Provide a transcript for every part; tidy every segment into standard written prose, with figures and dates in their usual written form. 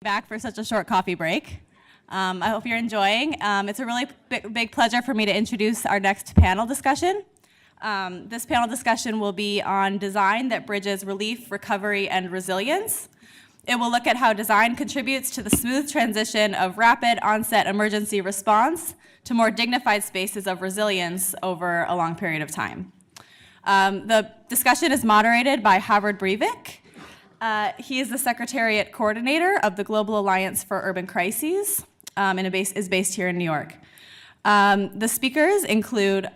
Back for such a short coffee break. I hope you're enjoying. It's a really big pleasure for me to introduce our next panel discussion. This panel discussion will be on design that bridges relief, recovery, and resilience. It will look at how design contributes to the smooth transition of rapid onset emergency response to more dignified spaces of resilience over a long period of time. The discussion is moderated by Håvard Breivik. He is the Secretariat coordinator of the Global Alliance for Urban Crises and is based here in New York. The speakers include,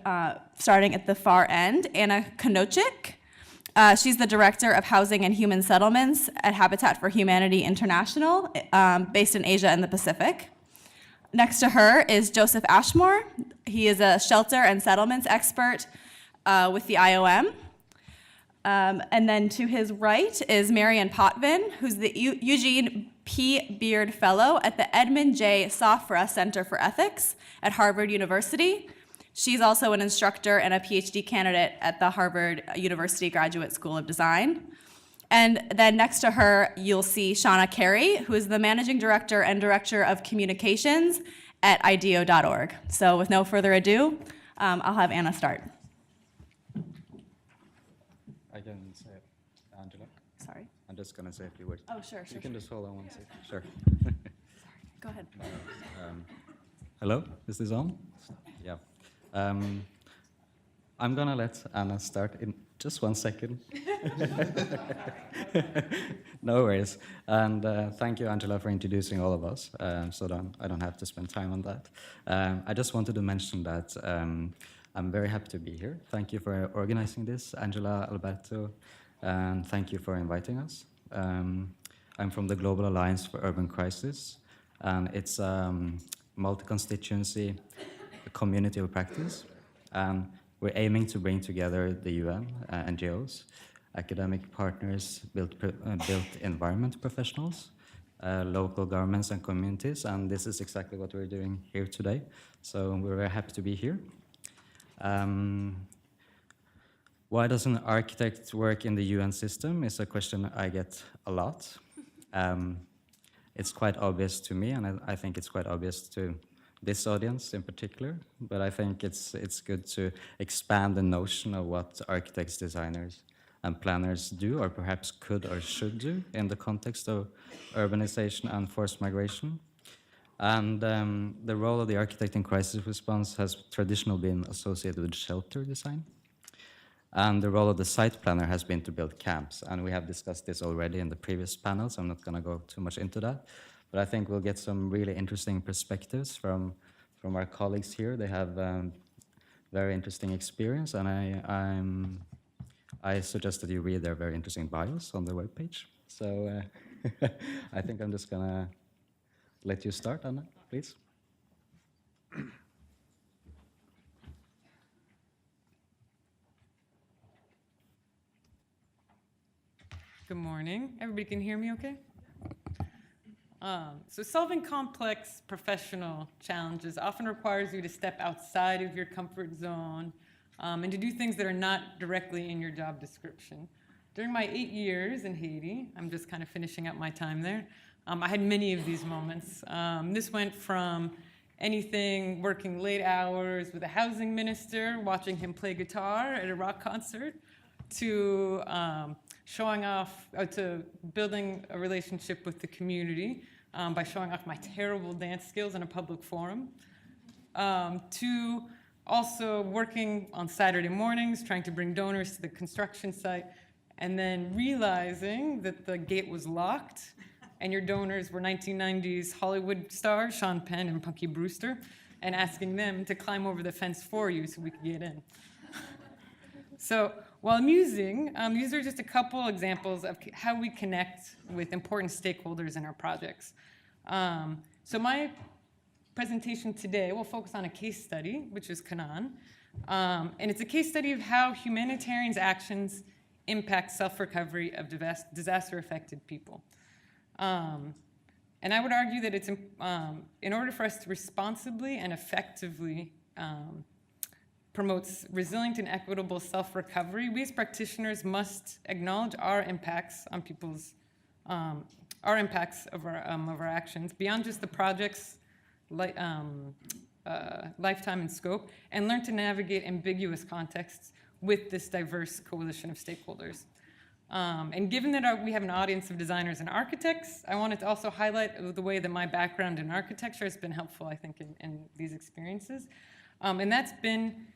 starting at the far end, Anna Konochik. She's the Director of Housing and Human Settlements at Habitat for Humanity International, based in Asia and the Pacific. Next to her is Joseph Ashmore. He is a shelter and settlements expert with the IOM. And then to his right is Marianne Potvin, who's the Eugene P. Beard Fellow at the Edmond J. Safra Center for Ethics at Harvard University. She's also an instructor and a Ph.D. candidate at the Harvard University Graduate School of Design. And then next to her, you'll see Shauna Carey, who is the Managing Director and Director of Communications at IDEO.org. So with no further ado, I'll have Anna start. I can say it. Angela? Sorry? I'm just going to say a few words. Oh, sure. You can just hold on one second. Sure. Sorry. Go ahead. Hello? Is this on? Yeah. I'm going to let Anna start in just 1 second. No worries. And thank you, Angela, for introducing all of us, so I don't have to spend time on that. I just wanted to mention that I'm very happy to be here. Thank you for organizing this, Angela, Alberto, and thank you for inviting us. I'm from the Global Alliance for Urban Crises, and it's a multi-constituency community of practice. We're aiming to bring together the UN, NGOs, academic partners, built environment professionals, local governments and communities, and this is exactly what we're doing here today. So we're very happy to be here. Why does an architect work in the UN system is a question I get a lot. It's quite obvious to me, and I think it's quite obvious to this audience in particular, but I think it's good to expand the notion of what architects, designers, and planners do, or perhaps could or should do in the context of urbanization and forced migration. And the role of the architect in crisis response has traditionally been associated with shelter design. And the role of the site planner has been to build camps. And we have discussed this already in the previous panel, so I'm not going to go too much into that. But I think we'll get some really interesting perspectives from our colleagues here. They have very interesting experience, and I suggest that you read their very interesting bios on the webpage. So I think I'm just going to let you start, Anna, please. Good morning. Everybody can hear me okay? So solving complex professional challenges often requires you to step outside of your comfort zone and to do things that are not directly in your job description. During my 8 years in Haiti, I'm just kind of finishing up my time there, I had many of these moments. This went from anything working late hours with a housing minister, watching him play guitar at a rock concert, to showing off, to building a relationship with the community by showing off my terrible dance skills in a public forum, to also working on Saturday mornings, trying to bring donors to the construction site, and then realizing that the gate was locked and your donors were 1990s Hollywood stars, Sean Penn and Punky Brewster, and asking them to climb over the fence for you so we could get in. So while amusing, these are just a couple examples of how we connect with important stakeholders in our projects. So my presentation today will focus on a case study, which is Kanaan. And it's a case study of how humanitarians' actions impact self-recovery of disaster-affected people. And I would argue that it's in order for us to responsibly and effectively promotes resilient and equitable self-recovery, we as practitioners must acknowledge our impacts on people's our impacts of our actions beyond just the project's lifetime and scope, and learn to navigate ambiguous contexts with this diverse coalition of stakeholders. And given that we have an audience of designers and architects, I wanted to also highlight the way that my background in architecture has been helpful, I think, in these experiences. And that's been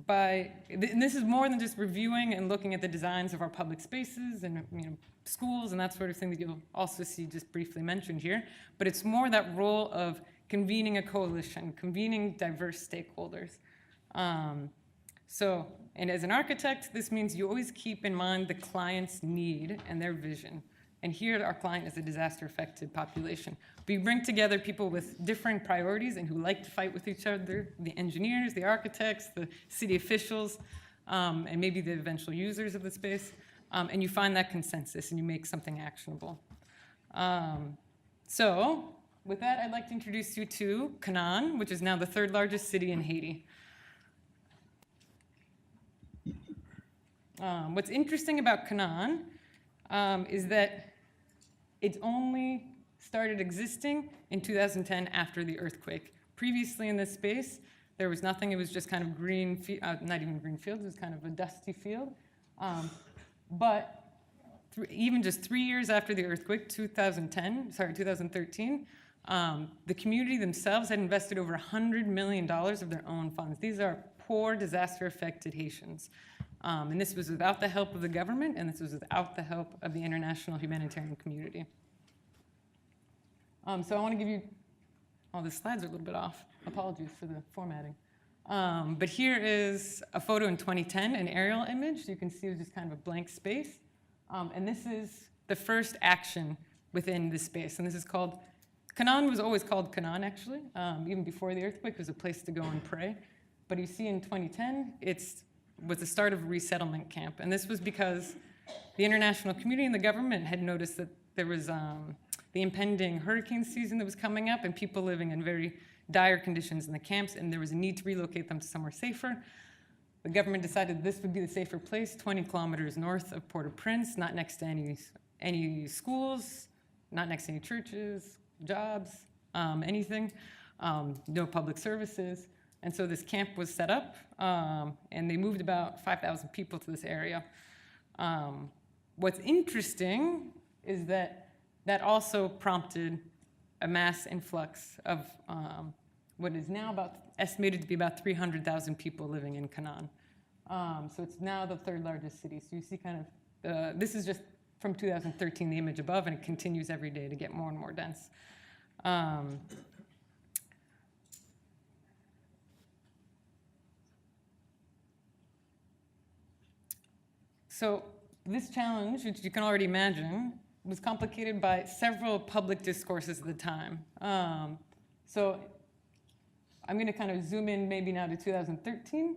and this is more than just reviewing and looking at the designs of our public spaces and schools and that sort of thing that you'll also see just briefly mentioned here, but it's more that role of convening a coalition, convening diverse stakeholders. And as an architect, this means you always keep in mind the client's need and their vision. And here our client is a disaster-affected population. We bring together people with different priorities and who like to fight with each other, the engineers, the architects, the city officials, and maybe the eventual users of the space. And you find that consensus and you make something actionable. So with that, I'd like to introduce you to Kanaan, which is now the third largest city in Haiti. What's interesting about Kanaan is that it's only started existing in 2010 after the earthquake. Previously in this space, there was nothing. It was just kind of green, not even green fields. It was kind of a dusty field. But even just 3 years after the earthquake, 2013, the community themselves had invested over $100 million of their own funds. These are poor, disaster-affected Haitians. And this was without the help of the government, and this was without the help of the international humanitarian community. So I want to give you, the slides are a little bit off. Apologies for the formatting. But here is a photo in 2010, an aerial image. You can see it was just kind of a blank space. And this is the first action within this space. And this is called, Kanaan was always called Kanaan, actually. Even before the earthquake, it was a place to go and pray. But you see in 2010, was the start of a resettlement camp. And this was because the international community and the government had noticed that there was the impending hurricane season that was coming up and people living in very dire conditions in the camps, and there was a need to relocate them to somewhere safer. The government decided this would be the safer place, 20 kilometers north of Port-au-Prince, not next to any schools, not next to any churches, jobs, anything, no public services. And so this camp was set up, and they moved about 5,000 people to this area. What's interesting is that also prompted a mass influx of what is now estimated to be about 300,000 people living in Kanaan. So it's now the third largest city. So you see kind of, this is just from 2013, the image above, and it continues every day to get more and more dense. So this challenge, which you can already imagine, was complicated by several public discourses at the time. So I'm going to kind of zoom in maybe now to 2013.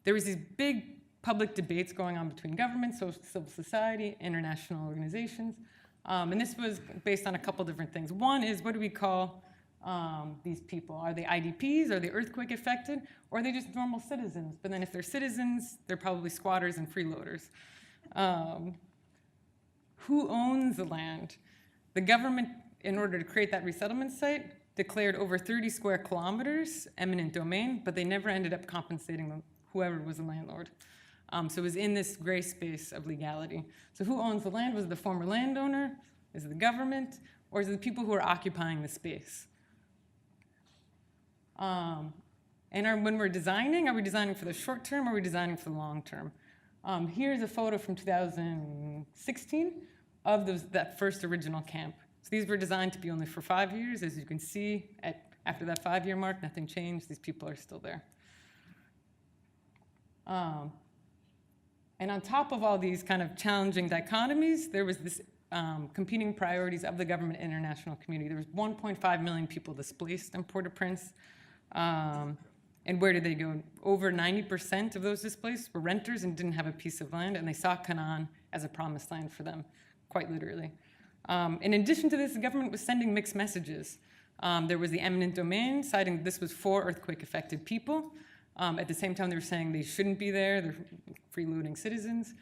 There was these big public debates going on between government, civil society, international organizations. And this was based on a couple different things. One is, what do we call these people? Are they IDPs? Are they earthquake affected? Or are they just normal citizens? But then if they're citizens, they're probably squatters and freeloaders. Who owns the land? The government, in order to create that resettlement site, declared over 30 square kilometers eminent domain, but they never ended up compensating whoever was the landlord. So it was in this gray space of legality. So who owns the land? Was it the former landowner? Is it the government? Or is it the people who are occupying the space? And when we're designing, are we designing for the short term or are we designing for the long term? Here's a photo from 2016 of that first original camp. So these were designed to be only for 5 years. As you can see, after that 5-year mark, nothing changed. These people are still there. And on top of all these kind of challenging dichotomies, there was this competing priorities of the government and international community. There was 1.5 million people displaced in Port-au-Prince. And where did they go? Over 90% of those displaced were renters and didn't have a piece of land, and they saw Kanaan as a promised land for them, quite literally. In addition to this, the government was sending mixed messages. There was the eminent domain, citing this was for earthquake-affected people. At the same time, they were saying they shouldn't be there, they're freeloading citizens.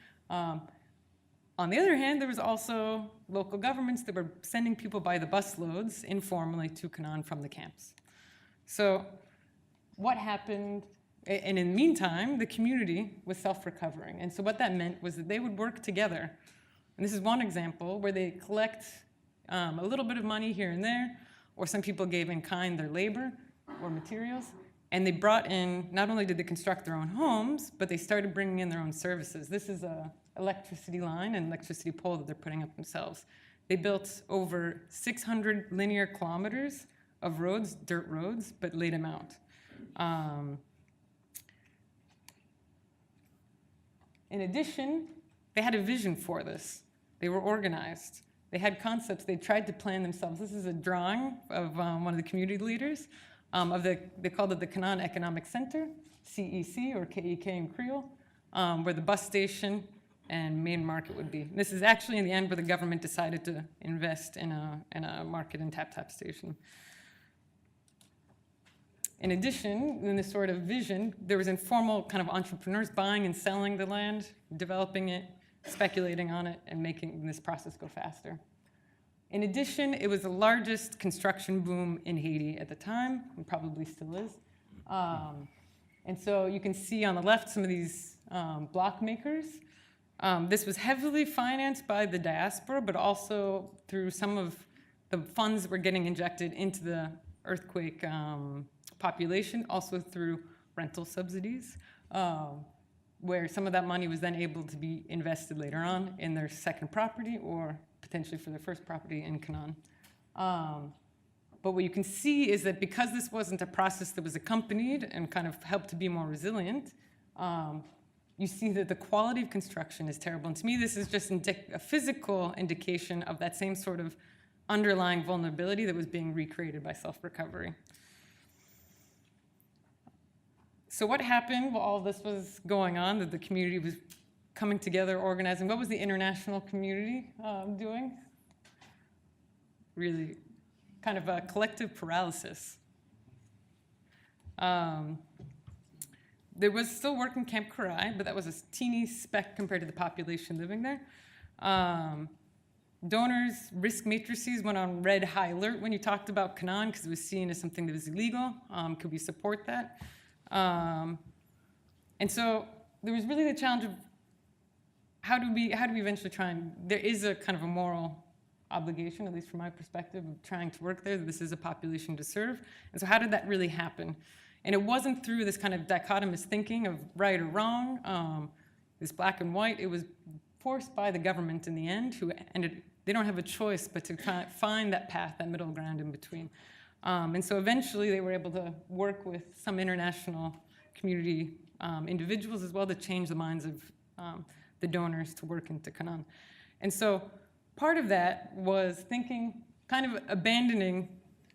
On the other hand, there was also local governments that were sending people by the busloads informally to Kanaan from the camps. So what happened, and in the meantime, the community was self-recovering. And so what that meant was that they would work together. And this is one example where they collect a little bit of money here and there, or some people gave in kind their labor or materials, and they brought in, not only did they construct their own homes, but they started bringing in their own services. This is a electricity line and electricity pole that they're putting up themselves. They built over 600 linear kilometers of roads, dirt roads, but laid them out. In addition, they had a vision for this. They were organized. They had concepts. They tried to plan themselves. This is a drawing of one of the community leaders they called it the Kanaan Economic Center, CEC or KEK in Creole, where the bus station and main market would be. This is actually in the end where the government decided to invest in a market and tap station. In addition, in this sort of vision, there was informal kind of entrepreneurs buying and selling the land, developing it, speculating on it, and making this process go faster. In addition, it was the largest construction boom in Haiti at the time, and probably still is. And so you can see on the left some of these block makers. This was heavily financed by the diaspora, but also through some of the funds that were getting injected into the earthquake population, also through rental subsidies, where some of that money was then able to be invested later on in their second property or potentially for their first property in Kanaan. But what you can see is that because this wasn't a process that was accompanied and kind of helped to be more resilient, you see that the quality of construction is terrible. And to me, this is just a physical indication of that same sort of underlying vulnerability that was being recreated by self-recovery. So what happened while all this was going on, that the community was coming together, organizing? What was the international community doing? Really kind of a collective paralysis. There was still work in Camp Karai, but that was a teeny speck compared to the population living there. Donors' risk matrices went on red high alert when you talked about Kanaan because it was seen as something that was illegal. Could we support that? And so there was really the challenge of how do we eventually try and, there is a kind of a moral obligation, at least from my perspective, of trying to work there, that this is a population to serve. And so how did that really happen? And it wasn't through this kind of dichotomous thinking of right or wrong, this black and white. It was forced by the government in the end, they don't have a choice but to find that path, that middle ground in between. And so eventually they were able to work with some international community individuals as well to change the minds of the donors to work into Kanaan. And so part of that was thinking, kind of abandoning,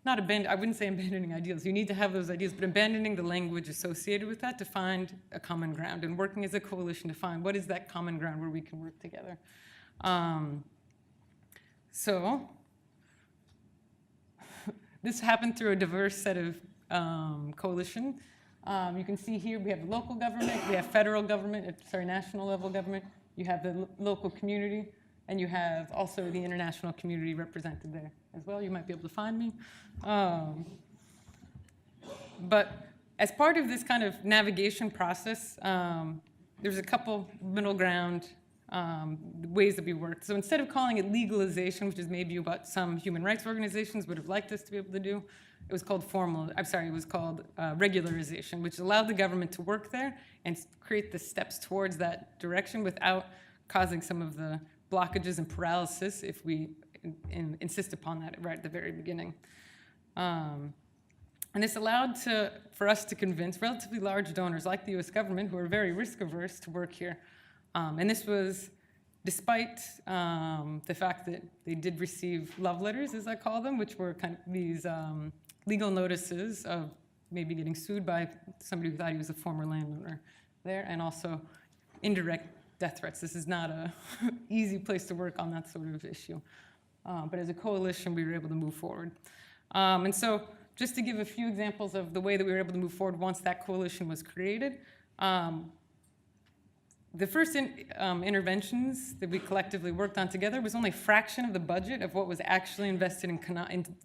I wouldn't say abandoning ideals. You need to have those ideas, but abandoning the language associated with that to find a common ground and working as a coalition to find what is that common ground where we can work together. So this happened through a diverse set of coalition. You can see here we have local government, we have federal government, national level government, you have the local community, and you have also the international community represented there as well. You might be able to find me. But as part of this kind of navigation process, there's a couple middle ground ways that we worked. So instead of calling it legalization, which is maybe what some human rights organizations would have liked us to be able to do, it was called regularization, which allowed the government to work there and create the steps towards that direction without causing some of the blockages and paralysis if we insist upon that right at the very beginning. And this allowed for us to convince relatively large donors like the US government, who are very risk averse, to work here. And this was despite the fact that they did receive love letters, as I call them, which were kind of these legal notices of maybe getting sued by somebody who thought he was a former landowner there, and also indirect death threats. This is not an easy place to work on that sort of issue. But as a coalition, we were able to move forward. And so just to give a few examples of the way that we were able to move forward once that coalition was created, The first interventions that we collectively worked on together was only a fraction of the budget of what was actually invested in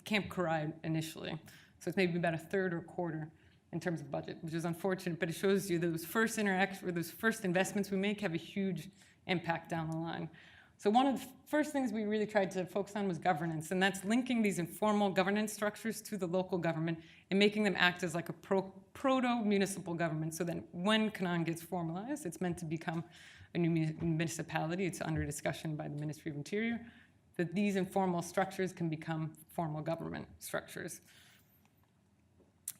Camp Karai initially. So it's maybe about a third or quarter in terms of budget, which is unfortunate, but it shows you that those first those first investments we make have a huge impact down the line. So one of the first things we really tried to focus on was governance, and that's linking these informal governance structures to the local government and making them act as like a proto-municipal government, so that when Kanaan gets formalized, it's meant to become a new municipality. It's under discussion by the Ministry of Interior, that these informal structures can become formal government structures.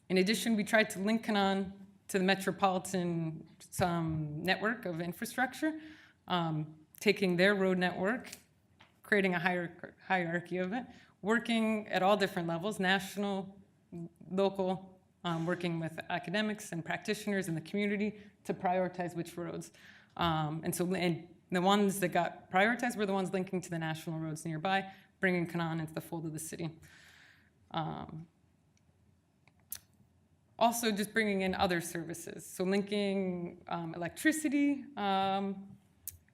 In addition, we tried to link Kanaan to the metropolitan network of infrastructure, taking their road network, creating a hierarchy of it, working at all different levels, national, local, working with academics and practitioners in the community to prioritize which roads. And the ones that got prioritized were the ones linking to the national roads nearby, bringing Kanaan into the fold of the city. Also just bringing in other services, so linking electricity,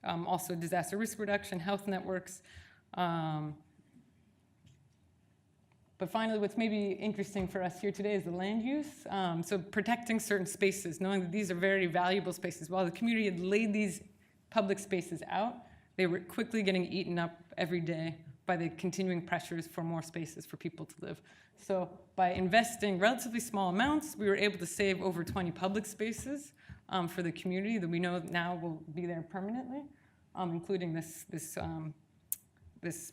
also disaster risk reduction, health networks. But finally, what's maybe interesting for us here today is the land use. So protecting certain spaces, knowing that these are very valuable spaces. While the community had laid these public spaces out, they were quickly getting eaten up every day by the continuing pressures for more spaces for people to live. So by investing relatively small amounts, we were able to save over 20 public spaces for the community that we know now will be there permanently, including this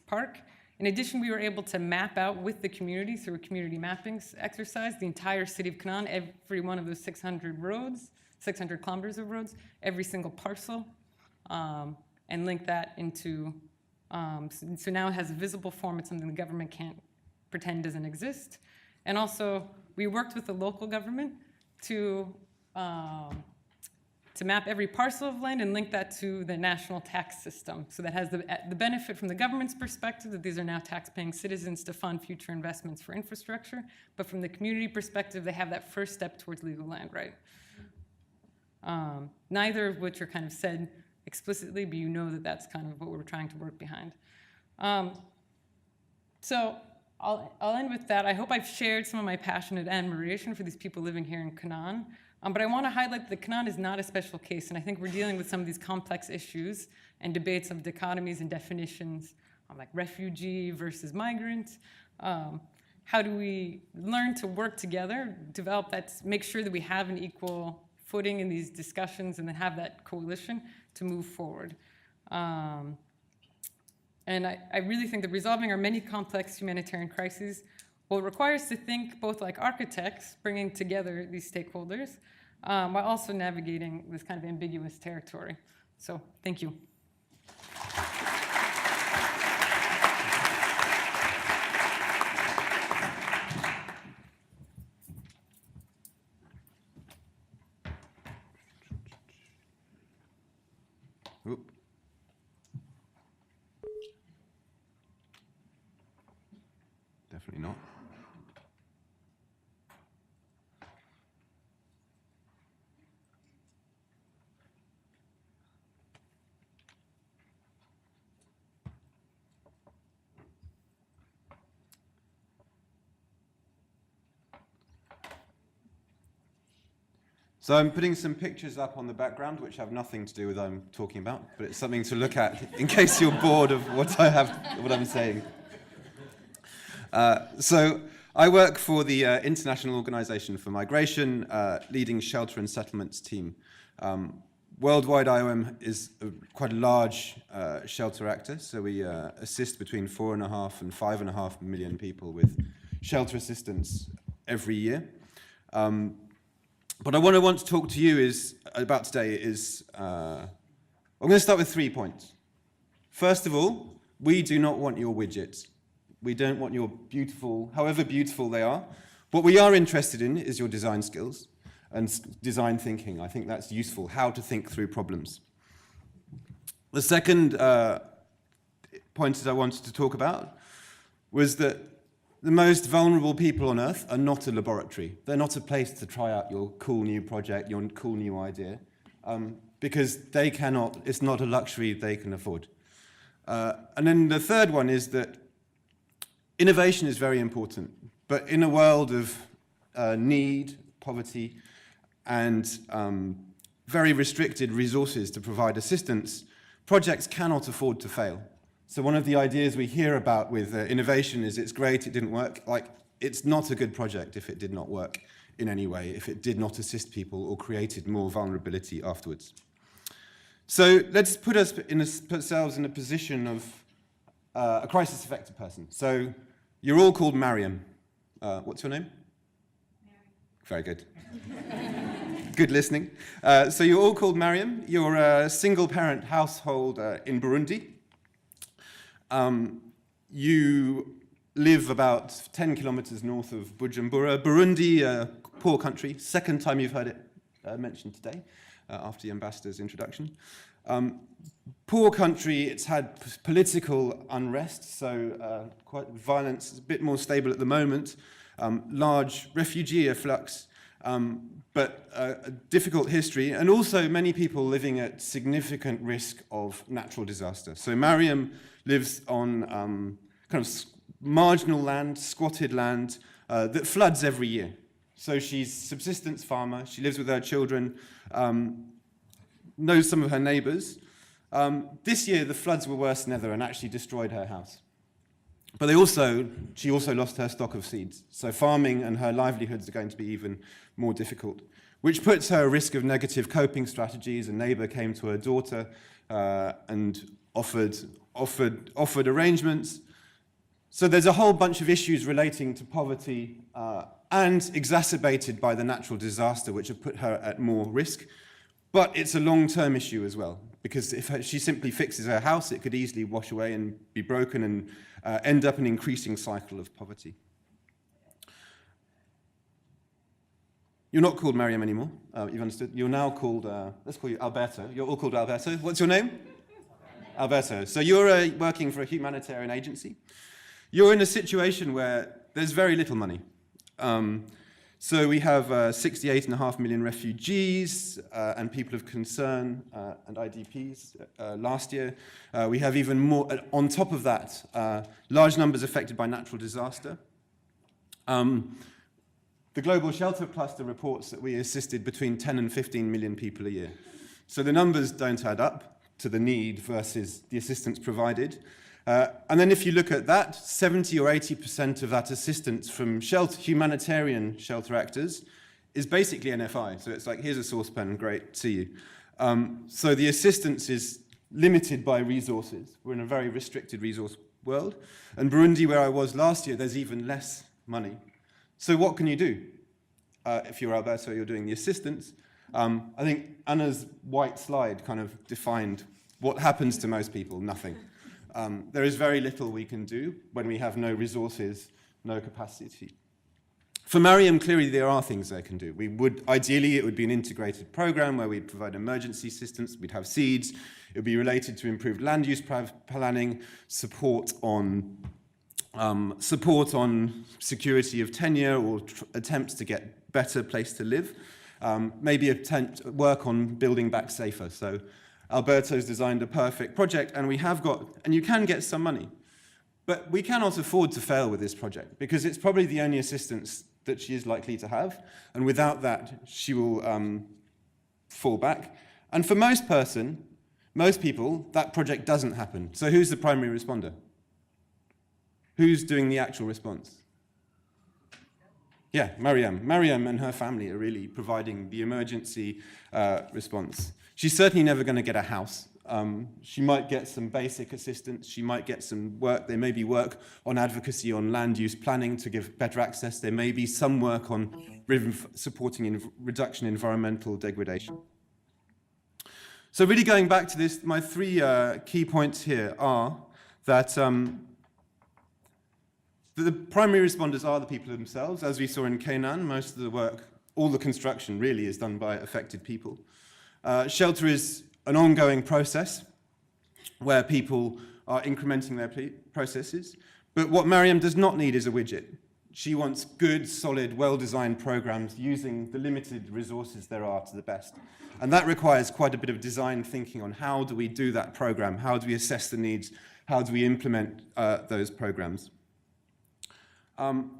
park. In addition, we were able to map out with the community through a community mapping exercise the entire city of Kanaan, every one of those 600 roads, 600 kilometers of roads, every single parcel, and link that into, so now it has a visible form. It's something the government can't pretend doesn't exist. And also, we worked with the local government to map every parcel of land and link that to the national tax system. So that has the benefit from the government's perspective that these are now tax-paying citizens to fund future investments for infrastructure. But from the community perspective, they have that first step towards legal land right. Neither of which are kind of said explicitly, but you know that that's kind of what we're trying to work behind. So I'll end with that. I hope I've shared some of my passion and admiration for these people living here in Kanaan. But I want to highlight that Kanaan is not a special case, and I think we're dealing with some of these complex issues and debates of dichotomies and definitions, like refugee versus migrant. How do we learn to work together, develop that, make sure that we have an equal footing in these discussions, and then have that coalition to move forward. And I really think that resolving our many complex humanitarian crises will require us to think both like architects, bringing together these stakeholders, while also navigating this kind of ambiguous territory. So, thank you. Oop. Definitely not. So I'm putting some pictures up on the background which have nothing to do with what I'm talking about, but it's something to look at in case you're bored of what I'm saying. So I work for the International Organization for Migration, leading shelter and settlements team. Worldwide, IOM is quite a large shelter actor, so we assist between 4.5 and 5.5 million people with shelter assistance every year. What I want to talk to you about today is, I'm going to start with 3 points. First of all, we do not want your widgets. We don't want your beautiful, however beautiful they are. What we are interested in is your design skills and design thinking. I think that's useful, how to think through problems. The second point that I wanted to talk about was that the most vulnerable people on Earth are not a laboratory. They're not a place to try out your cool new project, your cool new idea. because they cannot, it's not a luxury they can afford. And then the third one is that innovation is very important, but in a world of need, poverty, and very restricted resources to provide assistance, projects cannot afford to fail. So one of the ideas we hear about with innovation is it's great, it didn't work. Like, it's not a good project if it did not work in any way, if it did not assist people or created more vulnerability afterwards. So let's put ourselves in a position of a crisis-affected person. So you're all called Marianne. What's your name? Mary. Very good. Good listening. So you're all called Marianne. You're a single-parent household in Burundi. You live about 10 kilometers north of Bujumbura. Burundi, a poor country. Second time you've heard it mentioned today, after the ambassador's introduction. Poor country, it's had political unrest, so quite violence. It's a bit more stable at the moment. Large refugee afflux, but a difficult history, and also many people living at significant risk of natural disaster. So Mariam lives on kind of marginal land, squatted land, that floods every year. So she's a subsistence farmer, she lives with her children, knows some of her neighbors. This year the floods were worse than ever and actually destroyed her house. But she also lost her stock of seeds. So farming and her livelihoods are going to be even more difficult, which puts her at risk of negative coping strategies. A neighbor came to her daughter and offered arrangements. So there's a whole bunch of issues relating to poverty and exacerbated by the natural disaster, which have put her at more risk. But it's a long-term issue as well, because if she simply fixes her house, it could easily wash away and be broken and end up an increasing cycle of poverty. You're not called Mariam anymore, you've understood. You're now called, let's call you Alberto. You're all called Alberto. What's your name? Alberto. So you're working for a humanitarian agency. You're in a situation where there's very little money. So we have 68.5 million refugees and people of concern and IDPs last year. We have even more, on top of that, large numbers affected by natural disaster. The Global Shelter Cluster reports that we assisted between 10 and 15 million people a year. So the numbers don't add up to the need versus the assistance provided. And then if you look at that, 70 or 80% of that assistance from humanitarian shelter actors is basically NFI. So it's like, here's a saucepan, great, see you. So the assistance is limited by resources. We're in a very restricted resource world. And Burundi, where I was last year, there's even less money. So what can you do? If you're Alberto, you're doing the assistance. I think Anna's white slide kind of defined what happens to most people, nothing. There is very little we can do when we have no resources, no capacity. For Mariam, clearly there are things they can do. Ideally, it would be an integrated program where we'd provide emergency assistance, we'd have seeds, it would be related to improved land use planning, support on security of tenure or attempts to get better place to live, maybe work on building back safer. So Alberto's designed a perfect project, and you can get some money. But we cannot afford to fail with this project, because it's probably the only assistance that she is likely to have, and without that, she will fall back. And for most people, that project doesn't happen. So who's the primary responder? Who's doing the actual response? Yeah, Mariam. Mariam and her family are really providing the emergency response. She's certainly never going to get a house. She might get some basic assistance. She might get some work. There may be work on advocacy on land use planning to give better access. There may be some work on supporting reduction in environmental degradation. So really going back to this, my three key points here are that the primary responders are the people themselves. As we saw in Kanaan, most of the work, all the construction really is done by affected people. Shelter is an ongoing process where people are incrementing their processes. But what Mariam does not need is a widget. She wants good, solid, well-designed programs using the limited resources there are to the best. And that requires quite a bit of design thinking on how do we do that program, how do we assess the needs, how do we implement those programs. And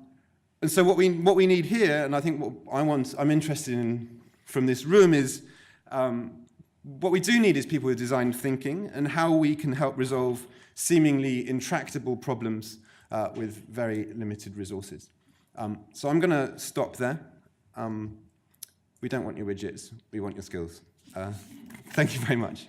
so what we need here, and I think what I'm interested in from this room is, what we do need is people with design thinking and how we can help resolve seemingly intractable problems with very limited resources. So I'm going to stop there. We don't want your widgets, we want your skills. Thank you very much.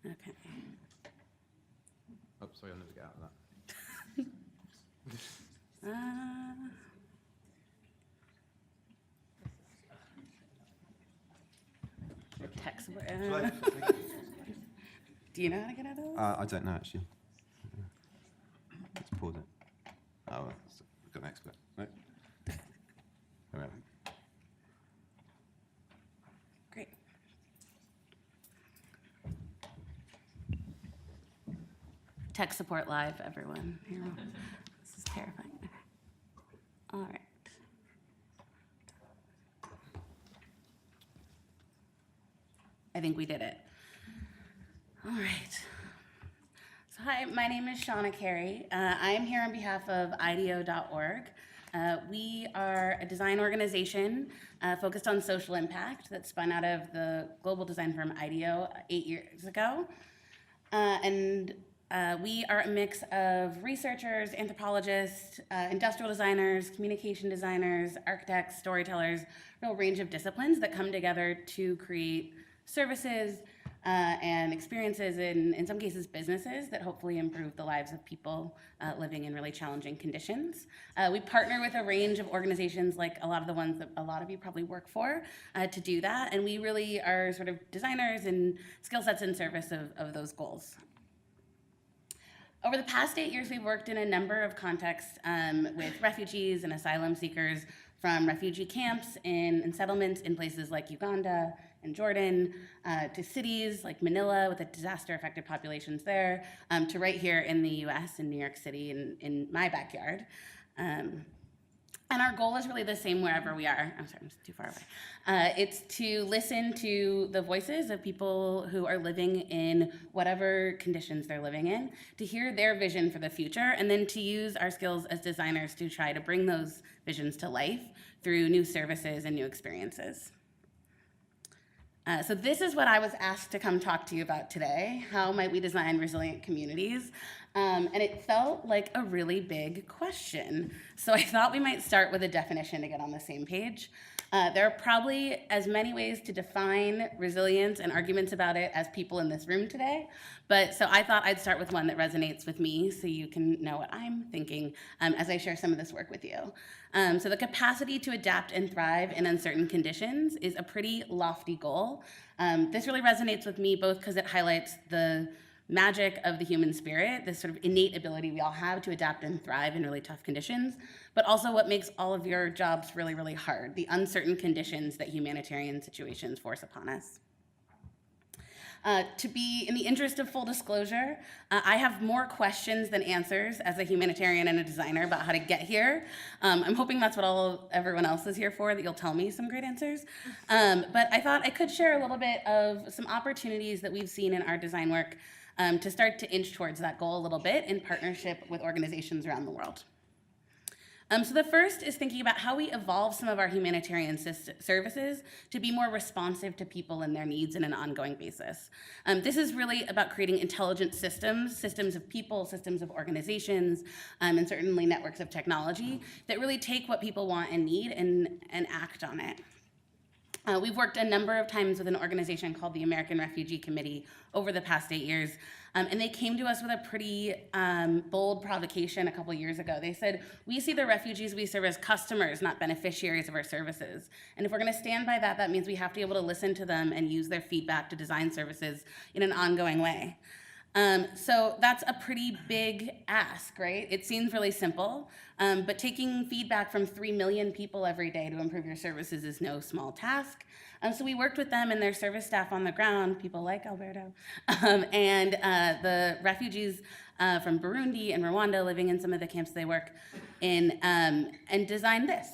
Okay. Oh, sorry, I'll never get out of that. Text. Do you know how to get out of this? I don't know, actually. Let's pause it. Oh, we've got an expert. No? There we are. Great. Tech support live, everyone. Here. This is terrifying. All right. I think we did it. All right. So hi, my name is Shauna Carey. I am here on behalf of IDEO.org. We are a design organization focused on social impact that spun out of the global design firm IDEO 8 years ago. We are a mix of researchers, anthropologists, industrial designers, communication designers, architects, storytellers, a real range of disciplines that come together to create services and experiences, in some cases businesses, that hopefully improve the lives of people living in really challenging conditions. We partner with a range of organizations, like a lot of the ones that a lot of you probably work for, to do that, and we really are sort of designers and skill sets in service of those goals. Over the past 8 years, we've worked in a number of contexts with refugees and asylum seekers, from refugee camps and settlements in places like Uganda and Jordan, to cities like Manila with the disaster-affected populations there, to right here in the US, in New York City, in my backyard. And our goal is really the same wherever we are. I'm sorry, I'm too far away. It's to listen to the voices of people who are living in whatever conditions they're living in, to hear their vision for the future, and then to use our skills as designers to try to bring those visions to life through new services and new experiences. So this is what I was asked to come talk to you about today. How might we design resilient communities? And it felt like a really big question. So I thought we might start with a definition to get on the same page. There are probably as many ways to define resilience and arguments about it as people in this room today. So I thought I'd start with one that resonates with me so you can know what I'm thinking as I share some of this work with you. So the capacity to adapt and thrive in uncertain conditions is a pretty lofty goal. This really resonates with me both because it highlights the magic of the human spirit, this sort of innate ability we all have to adapt and thrive in really tough conditions, but also what makes all of your jobs really, really hard, the uncertain conditions that humanitarian situations force upon us. To be, in the interest of full disclosure, I have more questions than answers as a humanitarian and a designer about how to get here. I'm hoping that's what everyone else is here for, that you'll tell me some great answers. But I thought I could share a little bit of some opportunities that we've seen in our design work to start to inch towards that goal a little bit in partnership with organizations around the world. So the first is thinking about how we evolve some of our humanitarian services to be more responsive to people and their needs on an ongoing basis. This is really about creating intelligent systems of people, systems of organizations, and certainly networks of technology that really take what people want and need and act on it. We've worked a number of times with an organization called the American Refugee Committee over the past 8 years, and they came to us with a pretty bold provocation a couple years ago. They said, we see the refugees we serve as customers, not beneficiaries of our services. And if we're gonna stand by that, that means we have to be able to listen to them and use their feedback to design services in an ongoing way. So that's a pretty big ask, right? It seems really simple, but taking feedback from 3 million people every day to improve your services is no small task. So we worked with them and their service staff on the ground, people like Alberto, and the refugees from Burundi and Rwanda living in some of the camps they work in, and designed this.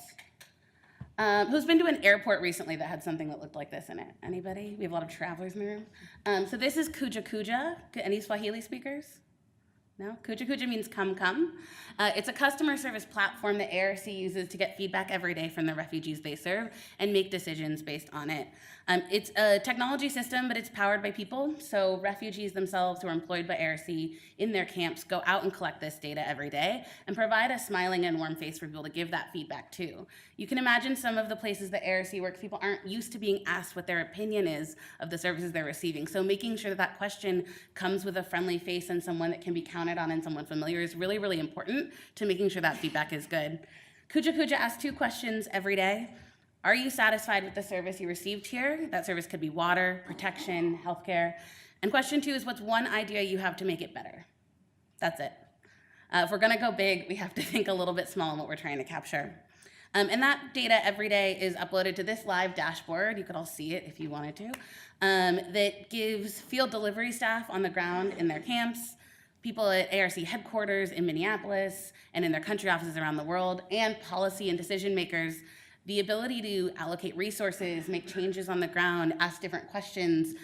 Who's been to an airport recently that had something that looked like this in it? Anybody? We have a lot of travelers in the room. So this is Kuja Kuja. Any Swahili speakers? No? Kuja Kuja means come, come. It's a customer service platform that ARC uses to get feedback every day from the refugees they serve and make decisions based on it. It's a technology system, but it's powered by people. So refugees themselves who are employed by ARC in their camps go out and collect this data every day and provide a smiling and warm face for people to give that feedback to. You can imagine some of the places that ARC works, people aren't used to being asked what their opinion is of the services they're receiving. So making sure that that question comes with a friendly face and someone that can be counted on and someone familiar is really, really important to making sure that feedback is good. Kuja Kuja asks 2 questions every day. Are you satisfied with the service you received here? That service could be water, protection, healthcare. And question 2 is, what's one idea you have to make it better? That's it. If we're gonna go big, we have to think a little bit small in what we're trying to capture. And that data every day is uploaded to this live dashboard. You could all see it if you wanted to. That gives field delivery staff on the ground in their camps, people at ARC headquarters in Minneapolis and in their country offices around the world, and policy and decision makers the ability to allocate resources, make changes on the ground, ask different questions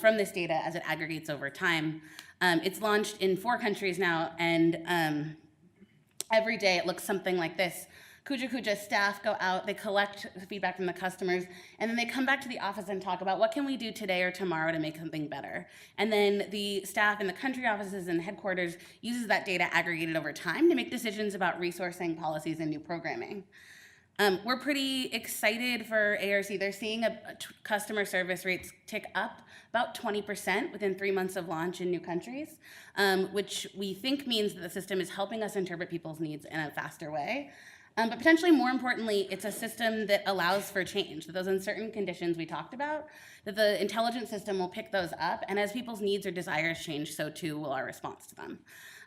from this data as it aggregates over time. It's launched in 4 countries now, and every day it looks something like this. Kuja Kuja staff go out, they collect feedback from the customers, and then they come back to the office and talk about what can we do today or tomorrow to make something better. And then the staff in the country offices and headquarters uses that data aggregated over time to make decisions about resourcing policies and new programming. We're pretty excited for ARC. They're seeing customer service rates tick up about 20% within 3 months of launch in new countries, which we think means that the system is helping us interpret people's needs in a faster way. But potentially more importantly, it's a system that allows for change, that those uncertain conditions we talked about, that the intelligent system will pick those up, and as people's needs or desires change, so too will our response to them.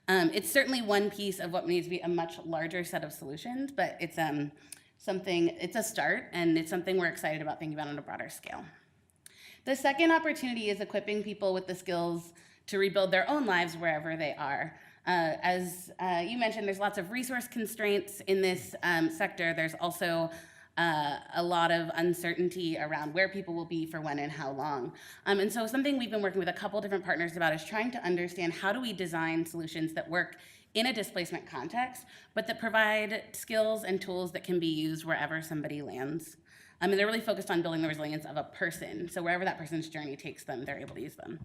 It's certainly one piece of what needs to be a much larger set of solutions, but it's it's a start, and it's something we're excited about thinking about on a broader scale. The second opportunity is equipping people with the skills to rebuild their own lives wherever they are. As you mentioned, there's lots of resource constraints in this sector. There's also a lot of uncertainty around where people will be for when and how long. And so something we've been working with a couple different partners about is trying to understand how do we design solutions that work in a displacement context, but that provide skills and tools that can be used wherever somebody lands. And they're really focused on building the resilience of a person. So wherever that person's journey takes them, they're able to use them.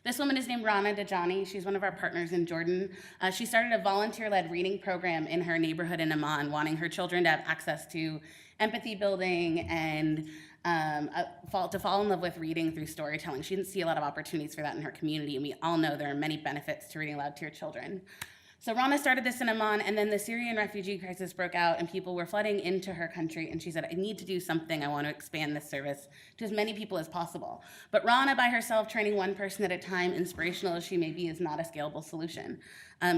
This woman is named Rana Dajani. She's one of our partners in Jordan. She started a volunteer-led reading program in her neighborhood in Amman, wanting her children to have access to empathy building and to fall in love with reading through storytelling. She didn't see a lot of opportunities for that in her community, and we all know there are many benefits to reading aloud to your children. So Rana started this in Amman, and then the Syrian refugee crisis broke out, and people were flooding into her country, and she said, I need to do something. I want to expand this service to as many people as possible. But Rana, by herself, training one person at a time, inspirational as she may be, is not a scalable solution.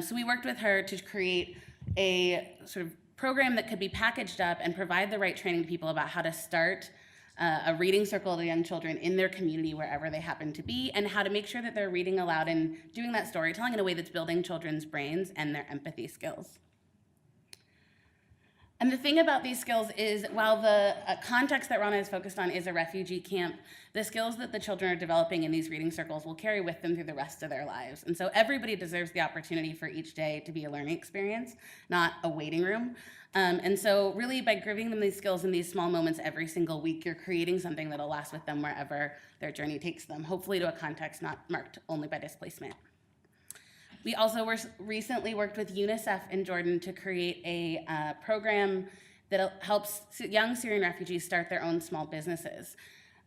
So we worked with her to create a sort of program that could be packaged up and provide the right training to people about how to start a reading circle to young children in their community wherever they happen to be, and how to make sure that they're reading aloud and doing that storytelling in a way that's building children's brains and their empathy skills. And the thing about these skills is, while the context that Rana is focused on is a refugee camp, the skills that the children are developing in these reading circles will carry with them through the rest of their lives. And so everybody deserves the opportunity for each day to be a learning experience, not a waiting room. And so really by giving them these skills in these small moments every single week, you're creating something that'll last with them wherever their journey takes them, hopefully to a context not marked only by displacement. We also recently worked with UNICEF in Jordan to create a program that helps young Syrian refugees start their own small businesses.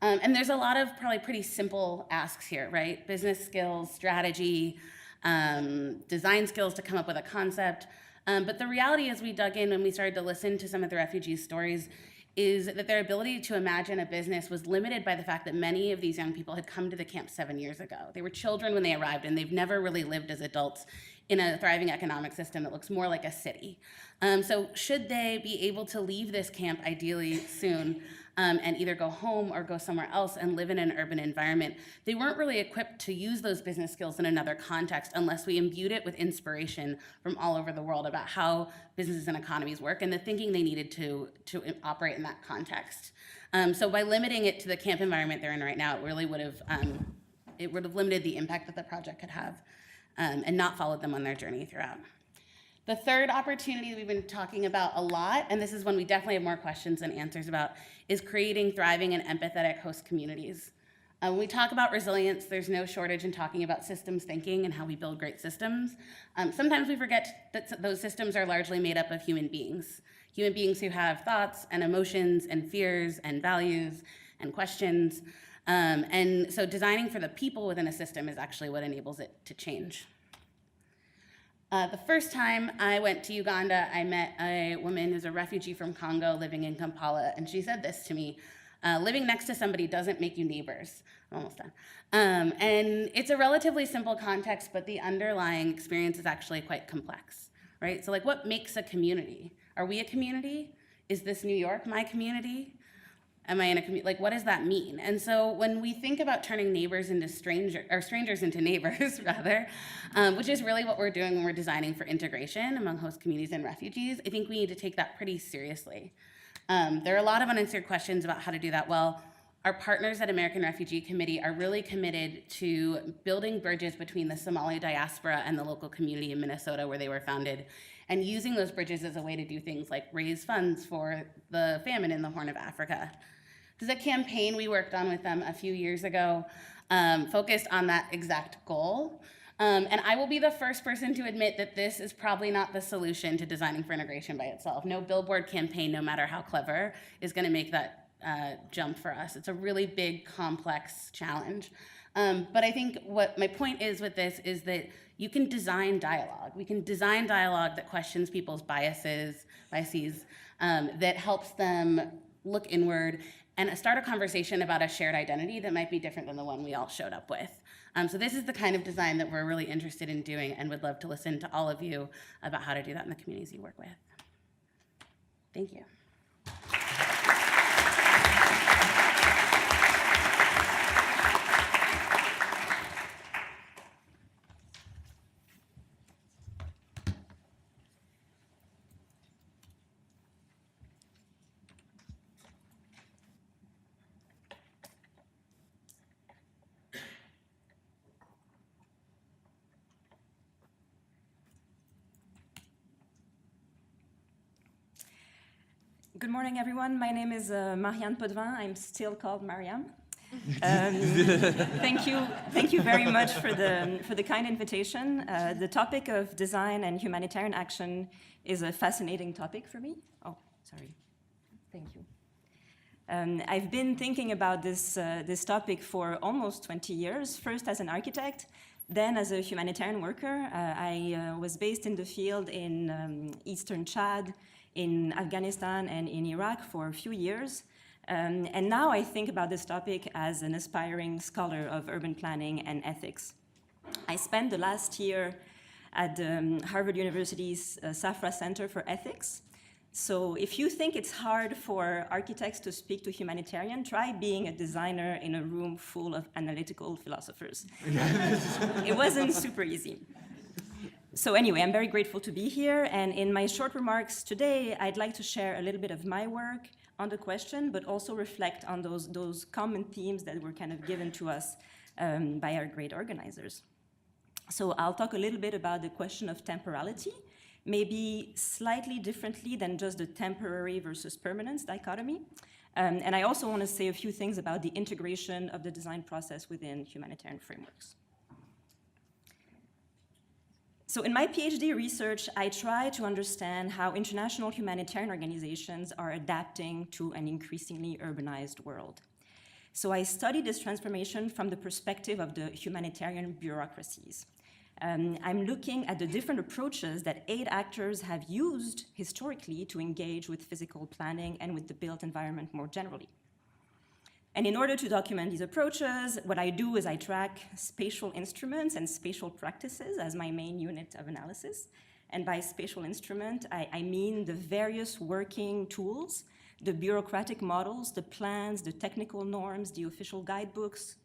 And there's a lot of probably pretty simple asks here, right? Business skills, strategy, design skills to come up with a concept. But the reality is we dug in and we started to listen to some of the refugees' stories is that their ability to imagine a business was limited by the fact that many of these young people had come to the camp 7 years ago. They were children when they arrived, and they've never really lived as adults in a thriving economic system that looks more like a city. So should they be able to leave this camp ideally soon and either go home or go somewhere else and live in an urban environment, they weren't really equipped to use those business skills in another context unless we imbued it with inspiration from all over the world about how businesses and economies work and the thinking they needed to operate in that context. So by limiting it to the camp environment they're in right now, it really would have limited the impact that the project could have and not followed them on their journey throughout. The third opportunity we've been talking about a lot, and this is one we definitely have more questions than answers about, is creating thriving and empathetic host communities. When we talk about resilience, there's no shortage in talking about systems thinking and how we build great systems. Sometimes we forget that those systems are largely made up of human beings who have thoughts and emotions and fears and values and questions. And so designing for the people within a system is actually what enables it to change. The first time I went to Uganda, I met a woman who's a refugee from Congo living in Kampala, and she said this to me: living next to somebody doesn't make you neighbors. I'm almost done. And it's a relatively simple context, but the underlying experience is actually quite complex, right? So like, what makes a community? Are we a community? Is this New York my community? Am I in a community? Like, what does that mean? And so when we think about turning neighbors into strangers into neighbors, rather, which is really what we're doing when we're designing for integration among host communities and refugees, I think we need to take that pretty seriously. There are a lot of unanswered questions about how to do that well. Our partners at American Refugee Committee are really committed to building bridges between the Somali diaspora and the local community in Minnesota where they were founded, and using those bridges as a way to do things like raise funds for the famine in the Horn of Africa. There's a campaign we worked on with them a few years ago, focused on that exact goal. And I will be the first person to admit that this is probably not the solution to designing for integration by itself. No billboard campaign, no matter how clever, is gonna make that jump for us. It's a really big, complex challenge. But I think what my point is with this is that you can design dialogue. We can design dialogue that questions people's biases, that helps them look inward and start a conversation about a shared identity that might be different than the one we all showed up with. So this is the kind of design that we're really interested in doing and would love to listen to all of you about how to do that in the communities you work with. Thank you. Good morning, everyone. My name is Marianne Potvin. I'm still called Marianne. Thank you very much for the kind invitation. The topic of design and humanitarian action is a fascinating topic for me. Oh, sorry. Thank you. I've been thinking about this topic for almost 20 years, first as an architect, then as a humanitarian worker. I was based in the field in Eastern Chad, in Afghanistan and in Iraq for a few years. And now I think about this topic as an aspiring scholar of urban planning and ethics. I spent the last year at Harvard University's Safra Center for Ethics. So if you think it's hard for architects to speak to humanitarians, try being a designer in a room full of analytical philosophers. It wasn't super easy. So anyway, I'm very grateful to be here, and in my short remarks today, I'd like to share a little bit of my work on the question, but also reflect on those common themes that were kind of given to us by our great organizers. So I'll talk a little bit about the question of temporality, maybe slightly differently than just the temporary versus permanence dichotomy. And I also want to say a few things about the integration of the design process within humanitarian frameworks. So in my PhD research, I try to understand how international humanitarian organizations are adapting to an increasingly urbanized world. So I studied this transformation from the perspective of the humanitarian bureaucracies. I'm looking at the different approaches that aid actors have used historically to engage with physical planning and with the built environment more generally. And in order to document these approaches, what I do is I track spatial instruments and spatial practices as my main unit of analysis. And by spatial instrument, I mean the various working tools, the bureaucratic models, the plans, the technical norms, the official guidebooks,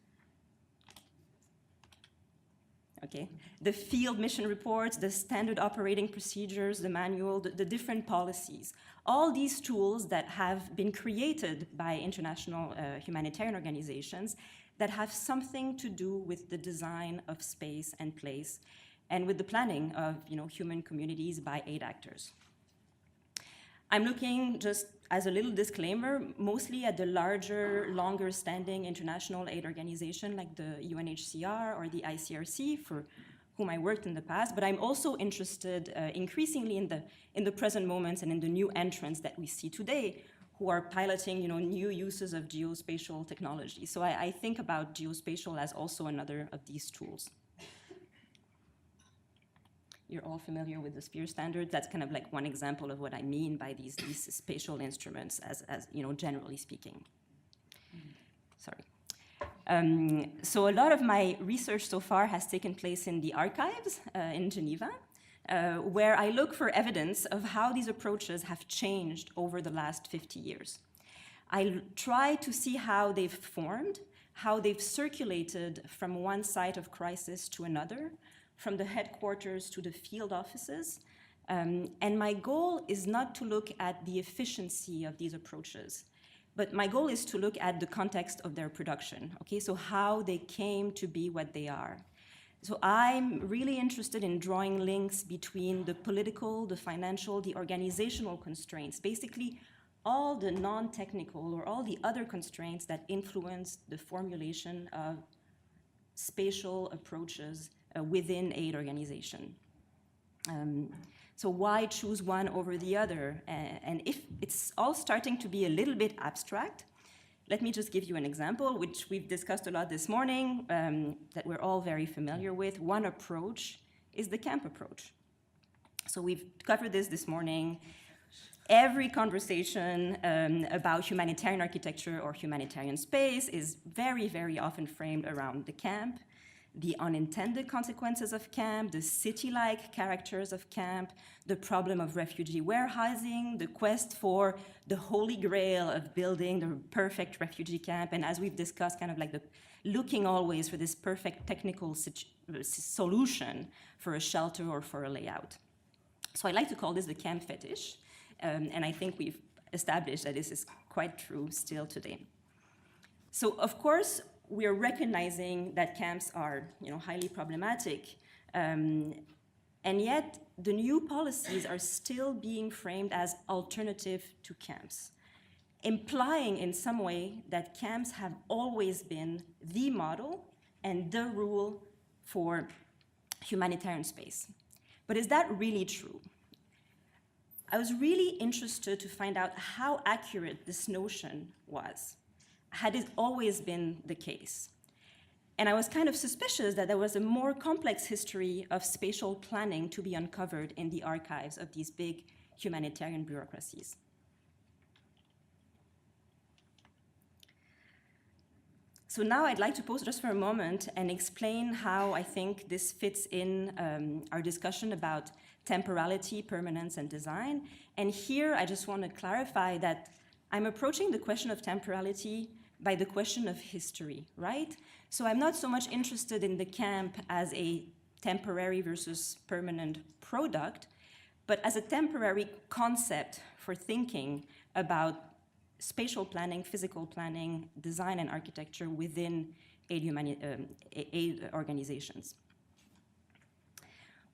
okay, the field mission reports, the standard operating procedures, the manual, the different policies. All these tools that have been created by international humanitarian organizations that have something to do with the design of space and place and with the planning of human communities by aid actors. I'm looking, just as a little disclaimer, mostly at the larger, longer-standing international aid organization like the UNHCR or the ICRC, for whom I worked in the past, but I'm also interested increasingly in the present moments and in the new entrants that we see today who are piloting new uses of geospatial technology. So I think about geospatial as also another of these tools. You're all familiar with the SPHERE standard. That's kind of like one example of what I mean by these spatial instruments as generally speaking. Sorry. So a lot of my research so far has taken place in the archives in Geneva, where I look for evidence of how these approaches have changed over the last 50 years. I try to see how they've formed, how they've circulated from one site of crisis to another, from the headquarters to the field offices. And my goal is not to look at the efficiency of these approaches, but my goal is to look at the context of their production, okay? So how they came to be what they are. So I'm really interested in drawing links between the political, the financial, the organizational constraints, basically all the non-technical or all the other constraints that influence the formulation of spatial approaches within aid organization. So why choose one over the other? And if it's all starting to be a little bit abstract, let me just give you an example, which we've discussed a lot this morning, that we're all very familiar with. One approach is the camp approach. So we've covered this morning. Every conversation about humanitarian architecture or humanitarian space is very, very often framed around the camp, the unintended consequences of camp, the city-like characters of camp, the problem of refugee warehousing, the quest for the holy grail of building the perfect refugee camp, and as we've discussed, kind of like the looking always for this perfect technical solution for a shelter or for a layout. So I like to call this the camp fetish, and I think we've established that this is quite true still today. So of course, we are recognizing that camps are highly problematic, and yet the new policies are still being framed as alternative to camps, implying in some way that camps have always been the model and the rule for humanitarian space. But is that really true? I was really interested to find out how accurate this notion was. Had it always been the case? And I was kind of suspicious that there was a more complex history of spatial planning to be uncovered in the archives of these big humanitarian bureaucracies. So now I'd like to pause just for a moment and explain how I think this fits in our discussion about temporality, permanence, and design. And here I just want to clarify that I'm approaching the question of temporality by the question of history, right? So I'm not so much interested in the camp as a temporary versus permanent product, but as a temporary concept for thinking about spatial planning, physical planning, design, and architecture within aid organizations.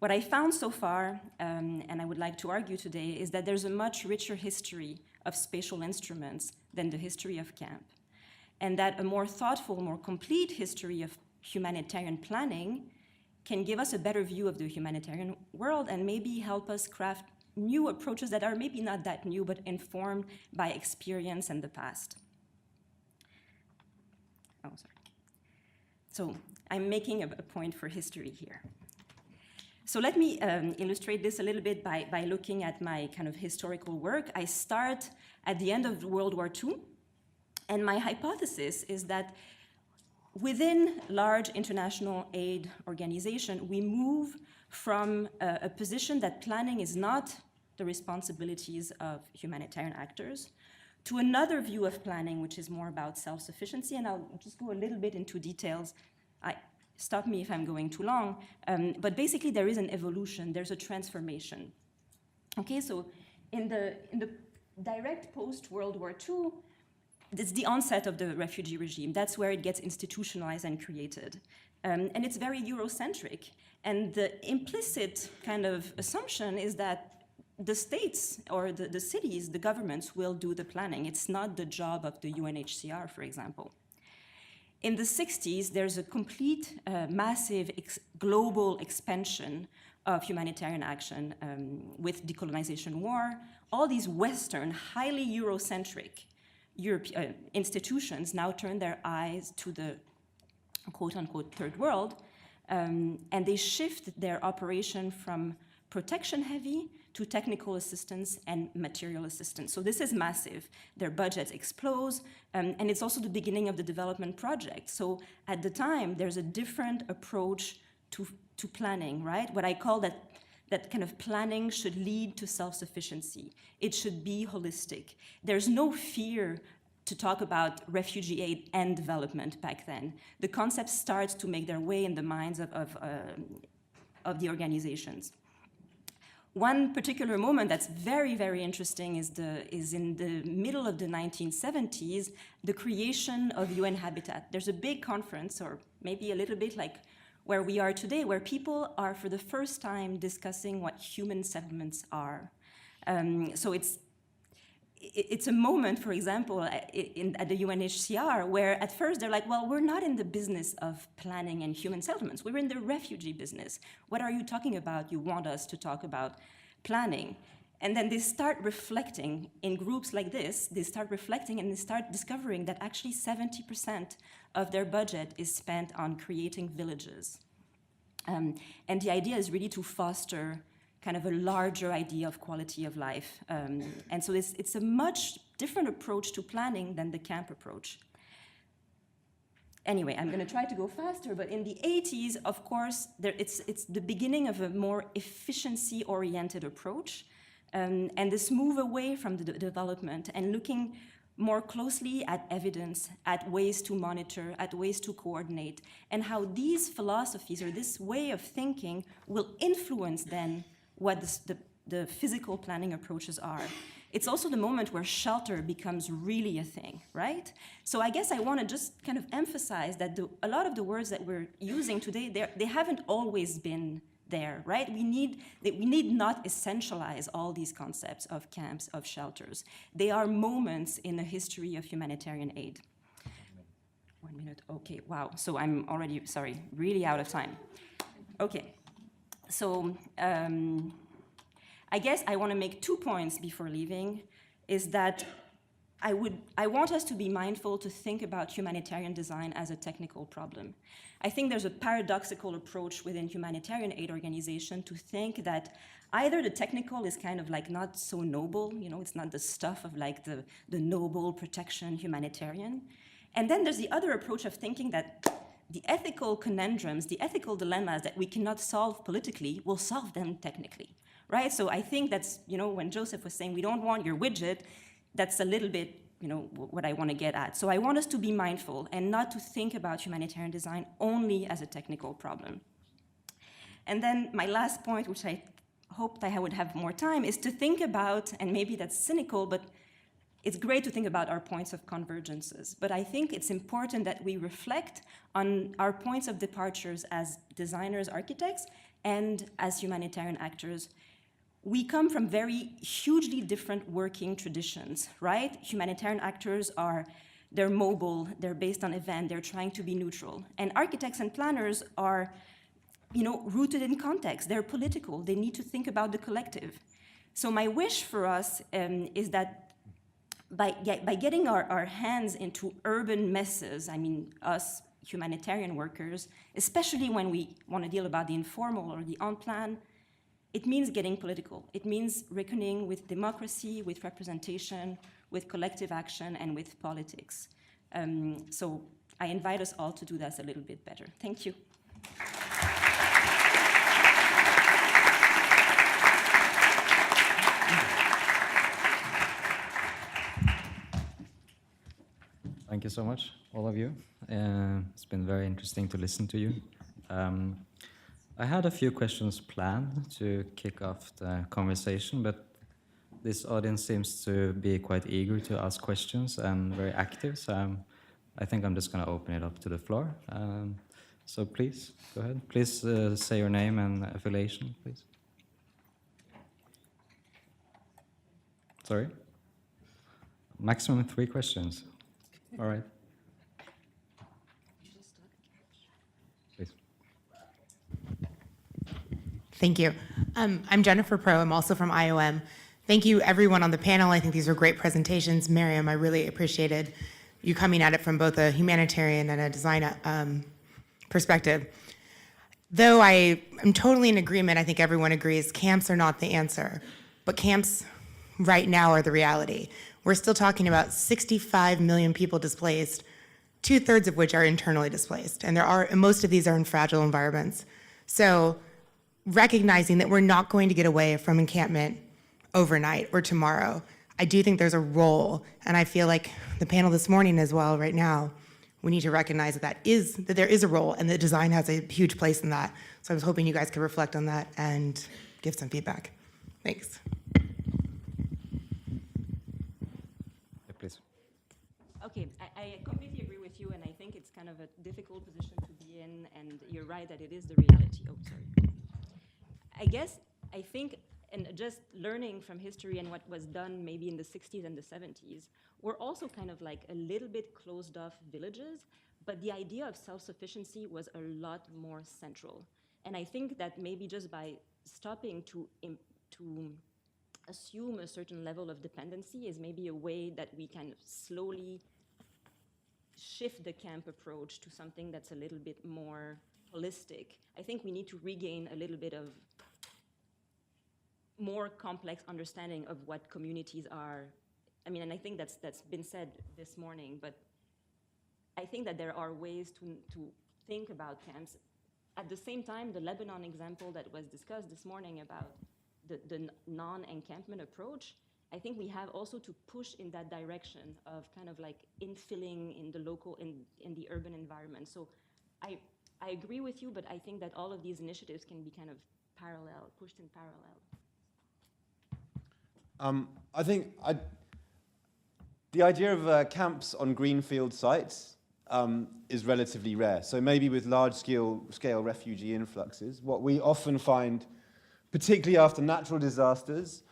What I found so far, and I would like to argue today, is that there's a much richer history of spatial instruments than the history of camp, and that a more thoughtful, more complete history of humanitarian planning can give us a better view of the humanitarian world and maybe help us craft new approaches that are maybe not that new, but informed by experience and the past. Oh, sorry. So I'm making a point for history here. So let me illustrate this a little bit by looking at my kind of historical work. I start at the end of World War II, and my hypothesis is that within large international aid organization, we move from a position that planning is not the responsibilities of humanitarian actors to another view of planning, which is more about self-sufficiency. And I'll just go a little bit into details. Stop me if I'm going too long. But basically, there is an evolution. There's a transformation. Okay, so in the direct post-World War II, it's the onset of the refugee regime. That's where it gets institutionalized and created. And it's very Eurocentric. And the implicit kind of assumption is that the states or the cities, the governments will do the planning. It's not the job of the UNHCR, for example. In the 60s, there's a complete, massive global expansion of humanitarian action with decolonization war. All these Western, highly Eurocentric institutions now turn their eyes to the quote-unquote third world, and they shift their operation from protection-heavy to technical assistance and material assistance. So this is massive. Their budgets explode, and it's also the beginning of the development project. So at the time, there's a different approach to planning, right? What I call that kind of planning should lead to self-sufficiency. It should be holistic. There's no fear to talk about refugee aid and development back then. The concept starts to make their way in the minds of the organizations. One particular moment that's very, very interesting is in the middle of the 1970s, the creation of UN Habitat. There's a big conference, or maybe a little bit like where we are today, where people are for the first time discussing what human settlements are. So it's a moment, for example, at the UNHCR, where at first they're like, well, we're not in the business of planning and human settlements. We're in the refugee business. What are you talking about? You want us to talk about planning. And then they start reflecting in groups like this. They start reflecting and they start discovering that actually 70% of their budget is spent on creating villages. And the idea is really to foster kind of a larger idea of quality of life. And so it's a much different approach to planning than the camp approach. Anyway, I'm going to try to go faster, but in the 80s, of course, it's the beginning of a more efficiency-oriented approach, and this move away from the development and looking more closely at evidence, at ways to monitor, at ways to coordinate, and how these philosophies or this way of thinking will influence then what the physical planning approaches are. It's also the moment where shelter becomes really a thing, right? So I guess I want to just kind of emphasize that a lot of the words that we're using today, they haven't always been there, right? We need not essentialize all these concepts of camps, of shelters. They are moments in the history of humanitarian aid. 1 minute, okay, wow. So I'm already, sorry, really out of time. Okay. So I guess I want to make 2 points before leaving, is that I want us to be mindful to think about humanitarian design as a technical problem. I think there's a paradoxical approach within humanitarian aid organization to think that either the technical is kind of like not so noble, you know, it's not the stuff of like the noble protection humanitarian. And then there's the other approach of thinking that the ethical conundrums, the ethical dilemmas that we cannot solve politically, we'll solve them technically, right? So I think that's, you know, when Joseph was saying we don't want your widget, that's a little bit, you know, what I want to get at. So I want us to be mindful and not to think about humanitarian design only as a technical problem. And then my last point, which I hoped I would have more time, is to think about, and maybe that's cynical, but it's great to think about our points of convergences, but I think it's important that we reflect on our points of departures as designers, architects, and as humanitarian actors. We come from very hugely different working traditions, right? Humanitarian actors they're mobile, they're based on event, they're trying to be neutral. And architects and planners are, you know, rooted in context, they're political, they need to think about the collective. So my wish for us is that by getting our hands into urban messes, I mean us humanitarian workers, especially when we want to deal about the informal or the on-plan, it means getting political. It means reckoning with democracy, with representation, with collective action, and with politics. So I invite us all to do that a little bit better. Thank you. Thank you so much, all of you. It's been very interesting to listen to you. I had a few questions planned to kick off the conversation, but this audience seems to be quite eager to ask questions and very active, so I think I'm just going to open it up to the floor. So please, go ahead. Please say your name and affiliation, please. Sorry? Maximum 3 questions. All right. Please. Thank you. I'm Jennifer Pro. I'm also from IOM. Thank you, everyone on the panel. I think these were great presentations. Miriam, I really appreciated you coming at it from both a humanitarian and a design perspective. Though I am totally in agreement, I think everyone agrees, camps are not the answer. But camps right now are the reality. We're still talking about 65 million people displaced, 2/3 of which are internally displaced. And most of these are in fragile environments. So recognizing that we're not going to get away from encampment overnight or tomorrow, I do think there's a role, and I feel like the panel this morning as well right now, we need to recognize that there is a role and that design has a huge place in that. So I was hoping you guys could reflect on that and give some feedback. Thanks. Yeah, please. Okay, I completely agree with you, and I think it's kind of a difficult position to be in, and you're right that it is the reality. Oh, sorry. I think, and just learning from history and what was done maybe in the 60s and the 70s, we're also kind of like a little bit closed off villages, but the idea of self-sufficiency was a lot more central. And I think that maybe just by stopping to assume a certain level of dependency is maybe a way that we can slowly shift the camp approach to something that's a little bit more holistic. I think we need to regain a little bit of more complex understanding of what communities are. I mean, and I think that's been said this morning, but I think that there are ways to think about camps. At the same time, the Lebanon example that was discussed this morning about the non-encampment approach, I think we have also to push in that direction of kind of like infilling in the local, in the urban environment. So I agree with you, but I think that all of these initiatives can be kind of pushed in parallel. I think the idea of camps on greenfield sites is relatively rare. So maybe with large-scale refugee influxes, what we often find, particularly after natural disasters,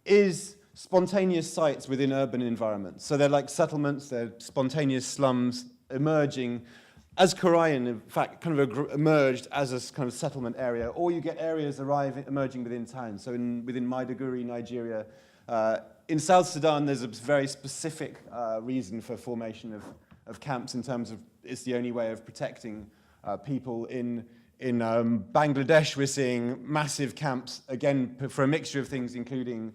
is spontaneous sites within urban environments. So they're like settlements, they're spontaneous slums emerging as Korean, in fact, kind of emerged as a kind of settlement area, or you get areas emerging within towns. So within Maiduguri, Nigeria, in South Sudan, there's a very specific reason for formation of camps in terms of it's the only way of protecting people. In Bangladesh, we're seeing massive camps, again, for a mixture of things, including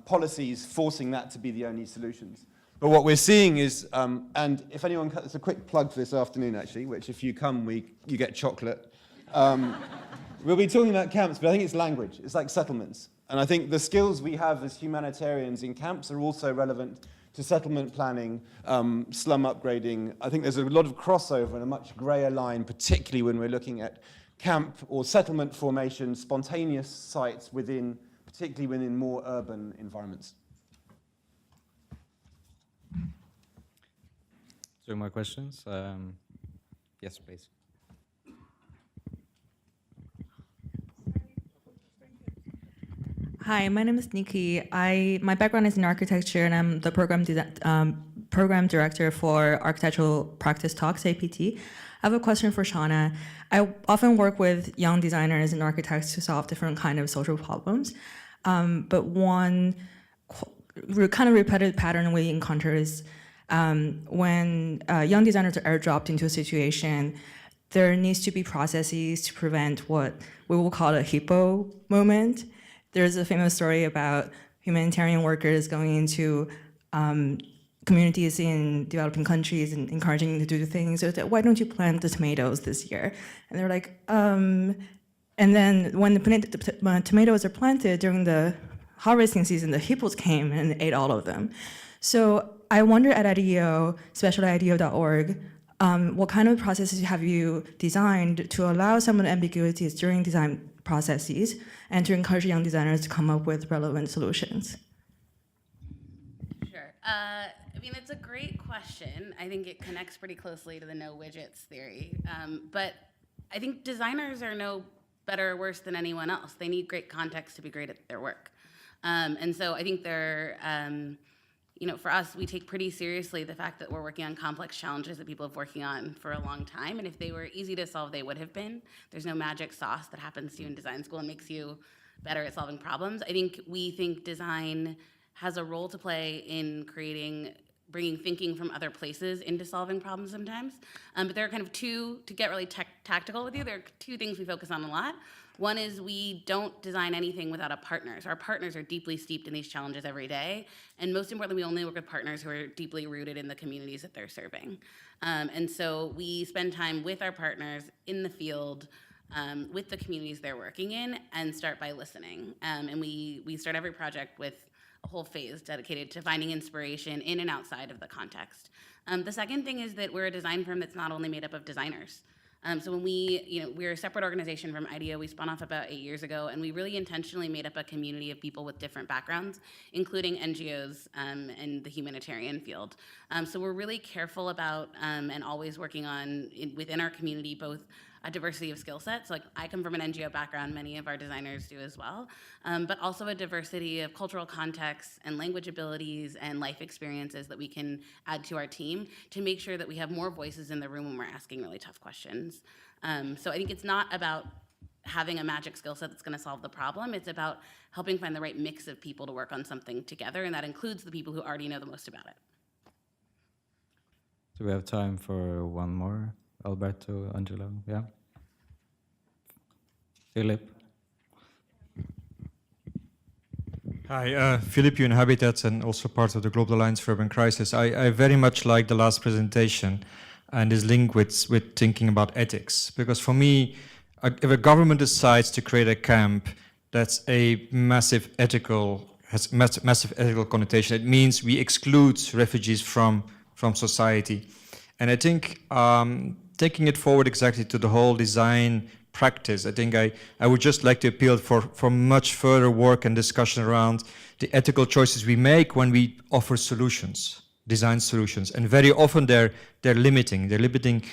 policies forcing that to be the only solutions. But what we're seeing is, and if anyone, it's a quick plug for this afternoon, actually, which if you come, you get chocolate. We'll be talking about camps, but I think it's language. It's like settlements. And I think the skills we have as humanitarians in camps are also relevant to settlement planning, slum upgrading. I think there's a lot of crossover and a much grayer line, particularly when we're looking at camp or settlement formation, spontaneous sites particularly within more urban environments. 2 more questions. Yes, please. Hi, my name is Nikki. My background is in architecture, and I'm the program director for Architectural Practice Talks, APT. I have a question for Shauna. I often work with young designers and architects to solve different kind of social problems, but one kind of repetitive pattern we encounter is when young designers are dropped into a situation, there needs to be processes to prevent what we will call a hippo moment. There's a famous story about humanitarian workers going into communities in developing countries and encouraging them to do things. So why don't you plant the tomatoes this year? And they're like, and then when the tomatoes are planted during the harvesting season, the hippos came and ate all of them. So I wonder at IDEO, special.ideo.org, what kind of processes have you designed to allow some of the ambiguities during design processes and to encourage young designers to come up with relevant solutions? Sure. I mean, it's a great question. I think it connects pretty closely to the no widgets theory. But I think designers are no better or worse than anyone else. They need great context to be great at their work. And so I think they're, you know, for us, we take pretty seriously the fact that we're working on complex challenges that people have been working on for a long time. And if they were easy to solve, they would have been. There's no magic sauce that happens to you in design school and makes you better at solving problems. I think we think design has a role to play in bringing thinking from other places into solving problems sometimes. But there are kind of two, to get really tactical with you, there are two things we focus on a lot. One is we don't design anything without a partner. So our partners are deeply steeped in these challenges every day. And most importantly, we only work with partners who are deeply rooted in the communities that they're serving. And so we spend time with our partners in the field, with the communities they're working in, and start by listening. And we start every project with a whole phase dedicated to finding inspiration in and outside of the context. The second thing is that we're a design firm that's not only made up of designers. So when we're a separate organization from IDEO. We spun off about 8 years ago, and we really intentionally made up a community of people with different backgrounds, including NGOs and the humanitarian field. So we're really careful about and always working on, within our community, both a diversity of skill sets. Like I come from an NGO background, many of our designers do as well, but also a diversity of cultural contexts and language abilities and life experiences that we can add to our team to make sure that we have more voices in the room when we're asking really tough questions. So I think it's not about having a magic skill set that's going to solve the problem. It's about helping find the right mix of people to work on something together, and that includes the people who already know the most about it. Do we have time for one more? Alberto, Angelo, yeah? Philip? Hi, Philip, you in Habitat and also part of the Global Alliance for Urban Crisis. I very much like the last presentation and this link with thinking about ethics. Because for me, if a government decides to create a camp that's a massive ethical connotation, it means we exclude refugees from society. And I think taking it forward exactly to the whole design practice, I think I would just like to appeal for much further work and discussion around the ethical choices we make when we offer solutions, design solutions. And very often they're limiting. They're limiting,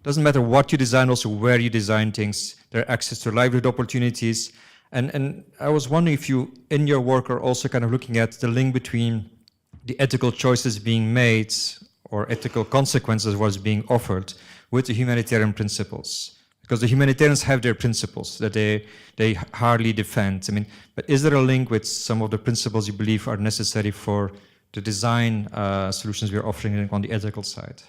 doesn't matter what you design, also where you design things, their access to livelihood opportunities. And I was wondering if you, in your work, are also kind of looking at the link between the ethical choices being made or ethical consequences of what's being offered with the humanitarian principles. Because the humanitarians have their principles that they hardly defend. I mean, but is there a link with some of the principles you believe are necessary for the design solutions we're offering on the ethical side?